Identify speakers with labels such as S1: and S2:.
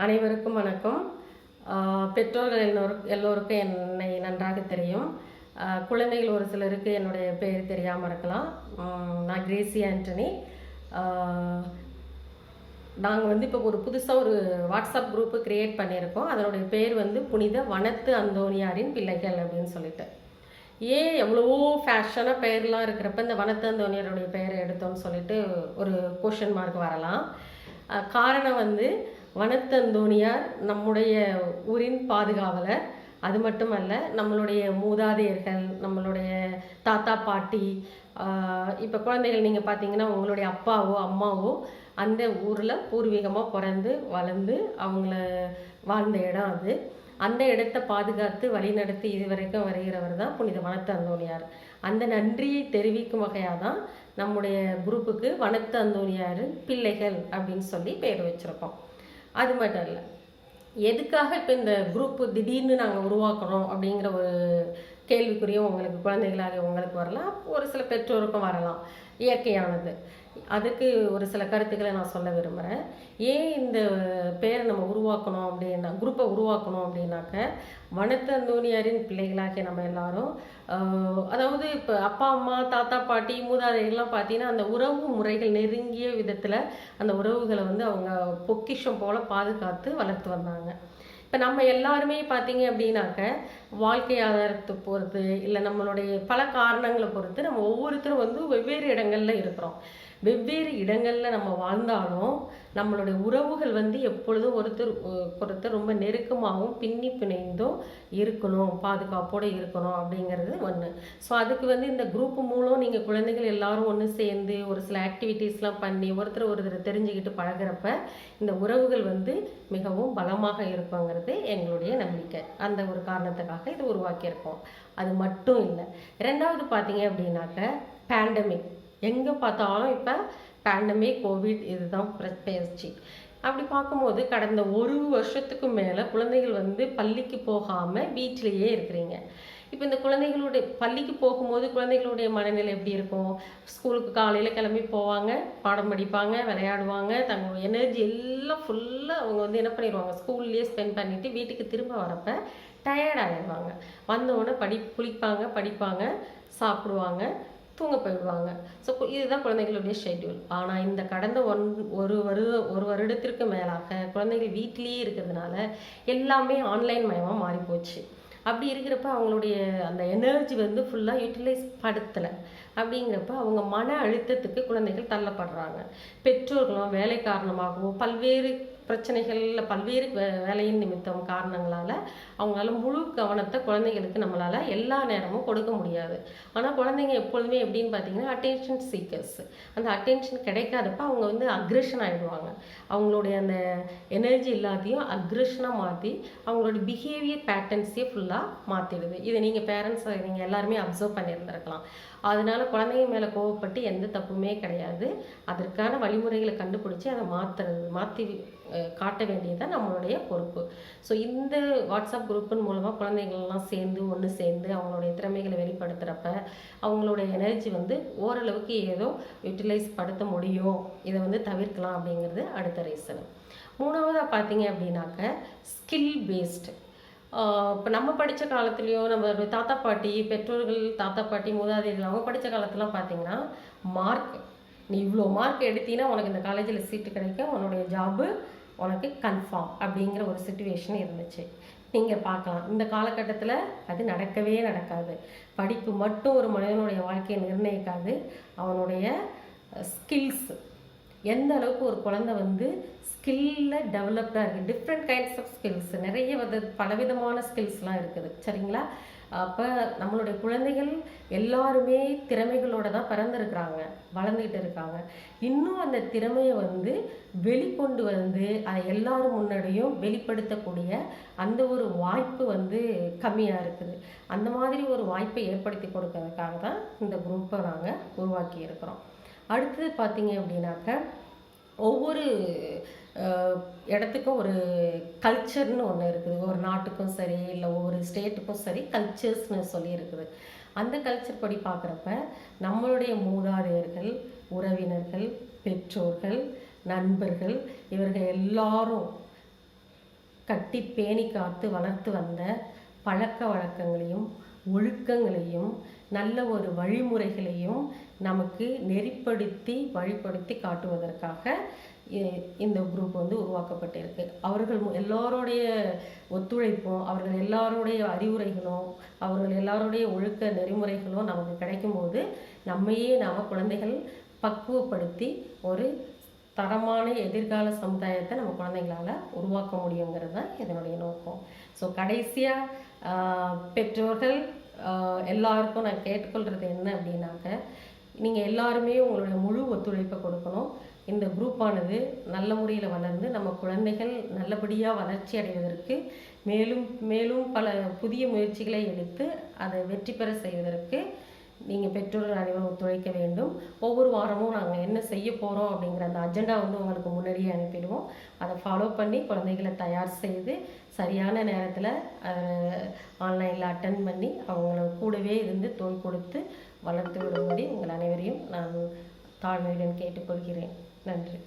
S1: அனைவருக்கும் வணக்கம். பெற்றோர்கள் எல்லோருக்கும் என்னை நன்றாக தெரியும். குழந்தைகள் ஒரு சிலருக்கு என்னுடைய பேர் தெரியாமல் இருக்கலாம். நான் கிரேசி ஆண்டனி. நாங்கள் வந்து இப்போ புதுசாக ஒரு வாட்ஸ்அப் குரூப்பு க்ரியேட் பண்ணியிருக்கோம். அதனுடைய பேர் வந்து புனித வனத்து அந்தோனியாரின் பிள்ளைகள் அப்படின்னு சொல்லிட்டு. ஏன் எவ்வளவோ ஃபேஷனாக பெயர்லாம் இருக்கிறப்ப இந்த வனத்து அந்தோனியாருடைய பெயரை எடுத்தோம்னு சொல்லிட்டு ஒரு கொஷின் மார்க் வரலாம். காரணம் வந்து வனத்து அந்தோனியார் நம்முடைய ஊரின் பாதுகாவலர். அது மட்டுமல்ல, நம்மளுடைய மூதாதையர்கள், நம்மளுடைய தாத்தா பாட்டி, இப்போ குழந்தைகள் நீங்கள் பார்த்தீங்கன்னா உங்களுடைய அப்பாவோ அம்மாவோ அந்த ஊரில் பூர்வீகமாக பிறந்து வளர்ந்து அவங்கள வாழ்ந்த இடம் அது. அந்த இடத்தை பாதுகாத்து வழிநடத்தி இதுவரைக்கும் வருகிறவர் தான் புனித வனத்து அந்தோனியார். அந்த நன்றியை தெரிவிக்கும் வகையாக தான் நம்முடைய குரூப்புக்கு வனத்து அந்தோனியார் பிள்ளைகள் அப்படின்னு சொல்லி பேர் வச்சுருக்கோம். அது மட்டும் இல்லை, எதுக்காக இப்போ இந்த குரூப்பு திடீர்னு நாங்கள் உருவாக்குறோம் அப்படிங்கிற ஒரு கேள்விக்குறியும் உங்களுக்கு குழந்தைகளாக உங்களுக்கு வரலாம், ஒரு சில பெற்றோருக்கும் வரலாம். இயற்கையானது. அதுக்கு ஒரு சில கருத்துக்களை நான் சொல்ல விரும்புகிறேன். ஏன் இந்த பேரை நம்ம உருவாக்கணும் அப்படின்னா, குரூப்பை உருவாக்கணும் அப்படின்னாக்க, வனத்து அந்தோனியாரின் பிள்ளைகளாகிய நம்ம எல்லாரும், அதாவது இப்போ அப்பா அம்மா தாத்தா பாட்டி மூதாதைகள்லாம் பார்த்தீங்கன்னா அந்த உறவு முறைகள் நெருங்கிய விதத்தில் அந்த உறவுகளை வந்து அவங்க பொக்கிஷம் போல் பாதுகாத்து வளர்த்து வந்தாங்க. இப்போ நம்ம எல்லாருமே பார்த்தீங்க அப்படின்னாக்க வாழ்க்கை ஆதாரத்தை பொறுத்து இல்லை நம்மளுடைய பல காரணங்களை பொறுத்து நம்ம ஒவ்வொருத்தரும் வந்து வெவ்வேறு இடங்களில் இருக்கிறோம். வெவ்வேறு இடங்களில் நம்ம வாழ்ந்தாலும் நம்மளுடைய உறவுகள் வந்து எப்பொழுதும் ஒருத்தர் ரொம்ப நெருக்கமாகவும் பின்னி பிணைந்தும் இருக்கணும், பாதுகாப்போடு இருக்கணும் அப்படிங்கிறது ஒன்று. ஸோ அதுக்கு வந்து இந்த குரூப் மூலம் நீங்கள் குழந்தைகள் எல்லாரும் ஒன்று சேர்ந்து ஒரு சில ஆக்டிவிட்டீஸ்லாம் பண்ணி ஒருத்தர் தெரிஞ்சுக்கிட்டு பழகிறப்ப இந்த உறவுகள் வந்து மிகவும் பலமாக இருப்பாங்கிறது எங்களுடைய நம்பிக்கை. அந்த ஒரு காரணத்துக்காக இது உருவாக்கியிருக்கோம். அது மட்டும் இல்லை, ரெண்டாவது பார்த்தீங்க அப்படின்னாக்க பேண்டமிக். எங்கே பார்த்தாலும் இப்போ பேண்டமிக், கோவிட் இதுதான் பேச்சு. அப்படி பார்க்கும்போது கடந்த ஒரு வருஷத்துக்கு மேலே குழந்தைகள் வந்து பள்ளிக்கு போகாமல் வீட்டிலேயே இருக்கிறீங்க. இப்போ இந்த குழந்தைகளுடைய பள்ளிக்கு போகும்போது குழந்தைகளுடைய மனநிலை எப்படி இருக்கும்? ஸ்கூலுக்கு காலையில் கிளம்பி போவாங்க, பாடம் படிப்பாங்க, விளையாடுவாங்க, தங்களோட எனர்ஜி எல்லாம் ஃபுல்லாக அவங்க வந்து என்ன பண்ணிடுவாங்க, ஸ்கூல்லேயே ஸ்பெண்ட் பண்ணிவிட்டு வீட்டுக்கு திரும்ப வரப்போ டயர்ட் ஆகிடுவாங்க. வந்தவுடனே குளிப்பாங்க, படிப்பாங்க, சாப்பிடுவாங்க, தூங்க போயிடுவாங்க. ஸோ இதுதான் குழந்தைகளுடைய ஷெட்யூல். ஆனால் இந்த கடந்த ஒரு வருடத்திற்கு மேலாக குழந்தைகள் வீட்டிலேயே இருக்கிறதுனால எல்லாமே ஆன்லைன் மயமாக மாறி போச்சு. அப்படி இருக்கிறப்ப அவங்களுடைய அந்த எனர்ஜி வந்து ஃபுல்லாக யூட்டிலைஸ் படுத்தலை. அப்படிங்கிறப்ப அவங்க மன அழுத்தத்துக்கு குழந்தைகள் தள்ளப்படுறாங்க. பெற்றோர்களும் வேலை காரணமாகவோ பல்வேறு பிரச்சனைகளில் பல்வேறு வேலையின் நிமித்தம் காரணங்களால் அவங்களால முழு கவனத்தை குழந்தைகளுக்கு நம்மளால் எல்லா நேரமும் கொடுக்க முடியாது. ஆனால் குழந்தைங்க எப்பொழுதுமே எப்படின்னு பார்த்தீங்கன்னா அட்டென்ஷன் சீக்கர்ஸ். அந்த அட்டென்ஷன் கிடைக்காதப்ப அவங்க வந்து அக்ரெஷன் ஆகிடுவாங்க. அவங்களுடைய அந்த எனர்ஜி எல்லாத்தையும் அக்ரெஷனாக மாற்றி அவங்களோட பிஹேவியர் பேட்டர்ன்ஸே ஃபுல்லாக மாற்றிடுது. இதை நீங்கள் பேரண்ட்ஸ் நீங்கள் எல்லாருமே அப்சர்வ் பண்ணியிருந்திருக்கலாம். அதனால குழந்தைங்க மேலே கோவப்பட்டு எந்த தப்புமே கிடையாது. அதற்கான வழிமுறைகளை கண்டுபிடிச்சி அதை மாற்றி காட்ட வேண்டியதுதான் நம்மளுடைய பொறுப்பு. ஸோ இந்த வாட்ஸ்அப் குரூப்பின் மூலமாக குழந்தைங்கள்லாம் ஒன்று சேர்ந்து அவங்களுடைய திறமைகளை வெளிப்படுத்துகிறப்ப அவங்களுடைய எனர்ஜி வந்து ஓரளவுக்கு ஏதோ யூட்டிலைஸ் படுத்த முடியும். இதை வந்து தவிர்க்கலாம் அப்படிங்கிறது அடுத்த ரீசன். மூணாவதாக பார்த்தீங்க அப்படின்னாக்க ஸ்கில் பேஸ்டு. இப்போ நம்ம படித்த காலத்துலேயோ நம்ம தாத்தா பாட்டி பெற்றோர்கள் தாத்தா பாட்டி மூதாதையர்கள் அவங்க படித்த காலத்துலாம் பார்த்தீங்கன்னா மார்க், நீ இவ்வளோ மார்க் எடுத்தீங்கன்னா உனக்கு இந்த காலேஜில் சீட்டு கிடைக்கும், உன்னுடைய ஜாபு உனக்கு கன்ஃபார்ம் அப்படிங்கிற ஒரு சிச்சுவேஷன் இருந்துச்சு. நீங்கள் பார்க்கலாம் இந்த காலகட்டத்தில் அது நடக்கவே நடக்காது. படிப்பு மட்டும் ஒரு மனிதனுடைய வாழ்க்கையை நிர்ணயிக்காது. அவனுடைய ஸ்கில்ஸ் எந்த அளவுக்கு ஒரு குழந்தை வந்து ஸ்கில்லில் டெவலப்டாக இருக்குது. டிஃப்ரெண்ட் கைண்ட்ஸ் ஆஃப் ஸ்கில்ஸ், நிறைய பலவிதமான ஸ்கில்ஸ்லாம் இருக்குது. சரிங்களா? அப்போ நம்மளுடைய குழந்தைகள் எல்லாருமே திறமைகளோடு தான் பிறந்திருக்கிறாங்க, வளர்ந்துக்கிட்டு இருக்காங்க. இன்னும் அந்த திறமையை வந்து வெளிக்கொண்டு வந்து அதை எல்லாரும் முன்னாடியும் வெளிப்படுத்தக்கூடிய அந்த ஒரு வாய்ப்பு வந்து கம்மியாக இருக்குது. அந்த மாதிரி ஒரு வாய்ப்பை ஏற்படுத்தி கொடுக்கறதுக்காக தான் இந்த குரூப்பை நாங்கள் உருவாக்கி இருக்கிறோம். அடுத்தது பார்த்தீங்க அப்படின்னாக்க ஒவ்வொரு இடத்துக்கும் ஒரு கல்ச்சர்னு ஒன்று இருக்குது. ஒரு நாட்டுக்கும் சரி இல்லை ஒவ்வொரு ஸ்டேட்டுக்கும் சரி கல்ச்சர்ஸ்னு சொல்லி இருக்குது. அந்த கல்ச்சர் படி பார்க்குறப்ப நம்மளுடைய மூதாதையர்கள், உறவினர்கள், பெற்றோர்கள், நண்பர்கள் இவர்கள் எல்லாரும் கட்டி பேணி காத்து வளர்த்து வந்த பழக்க வழக்கங்களையும் ஒழுக்கங்களையும் நல்ல ஒரு வழிமுறைகளையும் நமக்கு நெறிப்படுத்தி வழிப்படுத்தி காட்டுவதற்காக இந்த குரூப் வந்து உருவாக்கப்பட்டிருக்கு. அவர்கள் எல்லாருடைய ஒத்துழைப்பும் அவர்கள் எல்லாருடைய அறிவுரைகளும் அவர்கள் எல்லாருடைய ஒழுக்க நெறிமுறைகளும் நமக்கு கிடைக்கும்போது நம்மையே நாம் குழந்தைகள் பக்குவப்படுத்தி ஒரு தரமான எதிர்கால சமுதாயத்தை நம்ம குழந்தைங்களால் உருவாக்க முடியுங்கிறது தான் இதனுடைய நோக்கம். ஸோ கடைசியாக பெற்றோர்கள் எல்லாருக்கும் நான் கேட்டுக்கொள்கிறது என்ன அப்படின்னாக்க, நீங்கள் எல்லாருமே உங்களுடைய முழு ஒத்துழைப்பை கொடுக்கணும். இந்த குரூப்பானது நல்ல முறையில் வளர்ந்து நம்ம குழந்தைகள் நல்லபடியாக வளர்ச்சி அடைவதற்கு மேலும் மேலும் பல புதிய முயற்சிகளை எடுத்து அதை வெற்றி பெற செய்வதற்கு நீங்கள் பெற்றோர்கள் அனைவரும் ஒத்துழைக்க வேண்டும். ஒவ்வொரு வாரமும் நாங்கள் என்ன செய்ய போகிறோம் அப்படிங்கிற அந்த அஜெண்டா வந்து உங்களுக்கு முன்னாடியே அனுப்பிடுவோம். அதை ஃபாலோ பண்ணி குழந்தைகளை தயார் செய்து சரியான நேரத்தில் ஆன்லைனில் அட்டன் பண்ணி அவங்கள கூடவே இருந்து தோள் கொடுத்து வளர்த்து விடும்படி உங்கள் அனைவரையும் நான் தாழ்மையுடன் கேட்டுக்கொள்கிறேன். நன்றி.